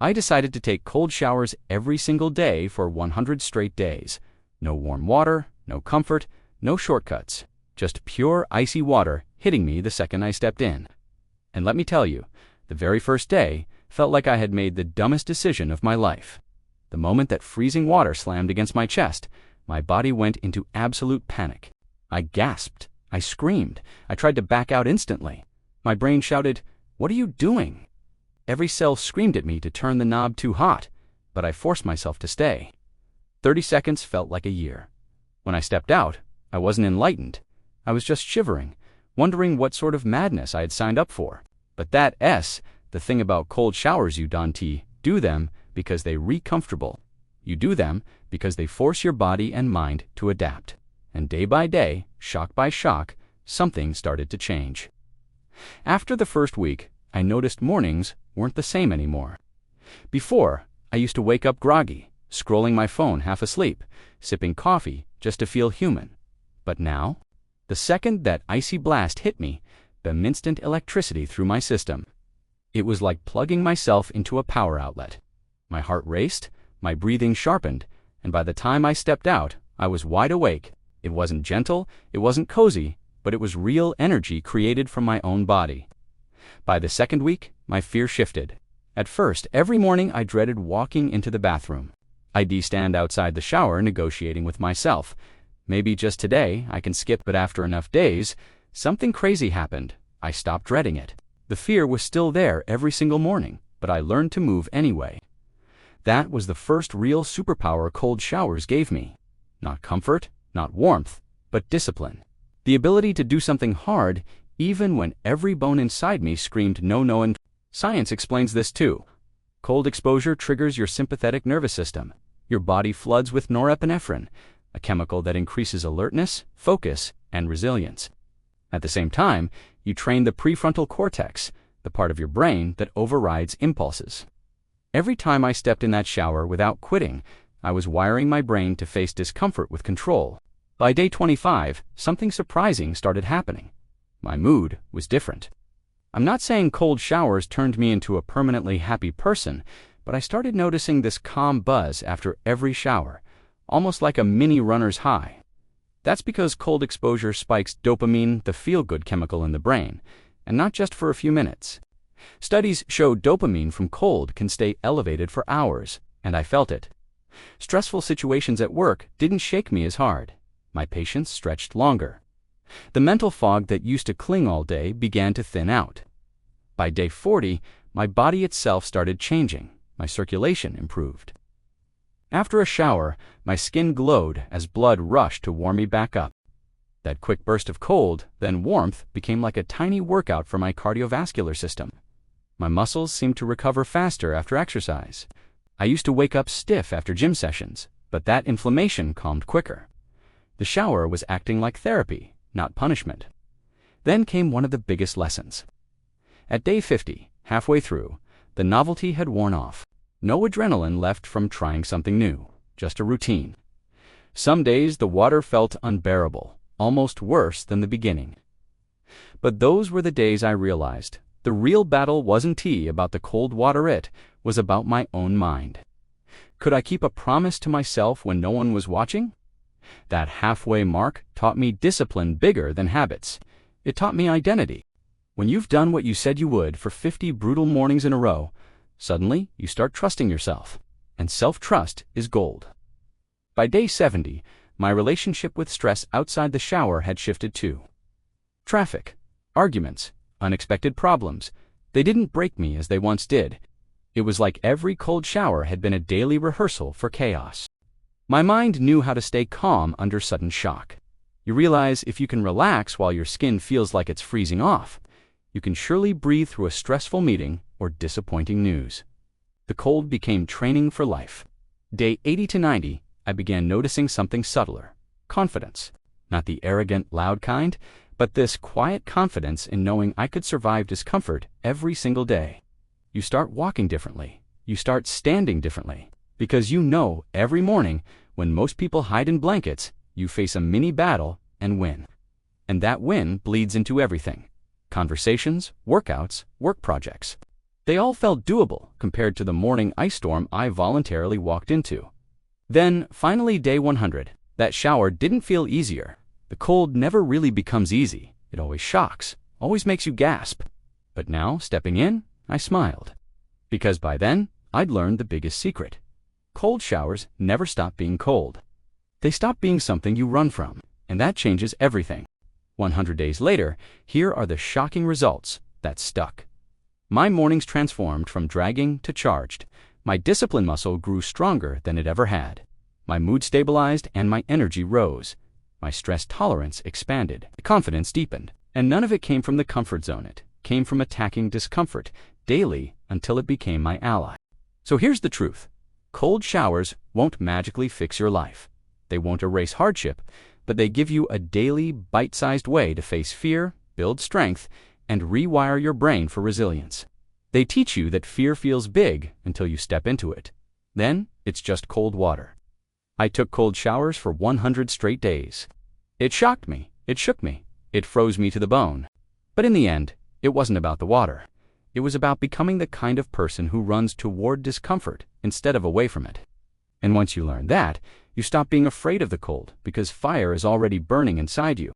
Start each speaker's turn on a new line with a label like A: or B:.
A: I decided to take cold showers every single day for 100 straight days. No warm water, no comfort, no shortcuts. Just pure icy water hitting me the second I stepped in. And let me tell you, the very first day felt like I had made the dumbest decision of my life. The moment that freezing water slammed against my chest, my body went into absolute panic. I gasped. I screamed. I tried to back out instantly. My brain shouted, "What are you doing?" Every cell screamed at me to turn the knob too hot, but I forced myself to stay. 30 seconds felt like a year. When I stepped out, I wasn't enlightened. I was just shivering, wondering what sort of madness I had signed up for. But the thing about cold showers, you don't do them because they re-comfortable. You do them because they force your body and mind to adapt. And day by day, shock by shock, something started to change. After the first week, I noticed mornings weren't the same anymore. Before, I used to wake up groggy, scrolling my phone half asleep, sipping coffee just to feel human. But now, the second that icy blast hit me, the instant electricity through my system. It was like plugging myself into a power outlet. My heart raced, my breathing sharpened, and by the time I stepped out, I was wide awake. It wasn't gentle, it wasn't cozy, but it was real energy created from my own body. By the second week, my fear shifted. At first, every morning I dreaded walking into the bathroom. I'd stand outside the shower negotiating with myself. Maybe just today I can skip, but after enough days, something crazy happened. I stopped dreading it. The fear was still there every single morning, but I learned to move anyway. That was the first real superpower cold showers gave me. Not comfort, not warmth, but discipline. The ability to do something hard even when every bone inside me screamed no, and science explains this too. Cold exposure triggers your sympathetic nervous system. Your body floods with norepinephrine, a chemical that increases alertness, focus, and resilience. At the same time, you train the prefrontal cortex, the part of your brain that overrides impulses. Every time I stepped in that shower without quitting, I was wiring my brain to face discomfort with control. By day 25, something surprising started happening. My mood was different. I'm not saying cold showers turned me into a permanently happy person, but I started noticing this calm buzz after every shower, almost like a mini runner's high. That's because cold exposure spikes dopamine, the feel-good chemical in the brain, and not just for a few minutes. Studies show dopamine from cold can stay elevated for hours, and I felt it. Stressful situations at work didn't shake me as hard. My patience stretched longer. The mental fog that used to cling all day began to thin out. By day 40, my body itself started changing. My circulation improved. After a shower, my skin glowed as blood rushed to warm me back up. That quick burst of cold, then warmth, became like a tiny workout for my cardiovascular system. My muscles seemed to recover faster after exercise. I used to wake up stiff after gym sessions, but that inflammation calmed quicker. The shower was acting like therapy, not punishment. Then came one of the biggest lessons. At day 50, halfway through, the novelty had worn off. No adrenaline left from trying something new, just a routine. Some days the water felt unbearable, almost worse than the beginning. But those were the days I realized the real battle wasn't about the cold water, it was about my own mind. Could I keep a promise to myself when no one was watching? That halfway mark taught me discipline bigger than habits. It taught me identity. When you've done what you said you would for 50 brutal mornings in a row, suddenly you start trusting yourself, and self-trust is gold. By day 70, my relationship with stress outside the shower had shifted too. Traffic, arguments, unexpected problems, they didn't break me as they once did. It was like every cold shower had been a daily rehearsal for chaos. My mind knew how to stay calm under sudden shock. You realize if you can relax while your skin feels like it's freezing off, you can surely breathe through a stressful meeting or disappointing news. The cold became training for life. Day 80 to 90, I began noticing something subtler. Confidence. Not the arrogant, loud kind, but this quiet confidence in knowing I could survive discomfort every single day. You start walking differently. You start standing differently. Because you know every morning, when most people hide in blankets, you face a mini battle and win. And that win bleeds into everything. Conversations, workouts, work projects. They all felt doable compared to the morning ice storm I voluntarily walked into. Then, finally, day 100. That shower didn't feel easier. The cold never really becomes easy. It always shocks, always makes you gasp. But now, stepping in, I smiled. Because by then, I'd learned the biggest secret. Cold showers never stop being cold. They stop being something you run from, and that changes everything. 100 days later, here are the shocking results that stuck. My mornings transformed from dragging to charged. My discipline muscle grew stronger than it ever had. My mood stabilized and my energy rose. My stress tolerance expanded. Confidence deepened. And none of it came from the comfort zone. It came from attacking discomfort daily until it became my ally. So here's the truth. Cold showers won't magically fix your life. They won't erase hardship, but they give you a daily, bite-sized way to face fear, build strength, and rewire your brain for resilience. They teach you that fear feels big until you step into it. Then, it's just cold water. I took cold showers for 100 straight days. It shocked me. It shook me. It froze me to the bone. But in the end, it wasn't about the water. It was about becoming the kind of person who runs toward discomfort instead of away from it. And once you learn that, you stop being afraid of the cold because fire is already burning inside you.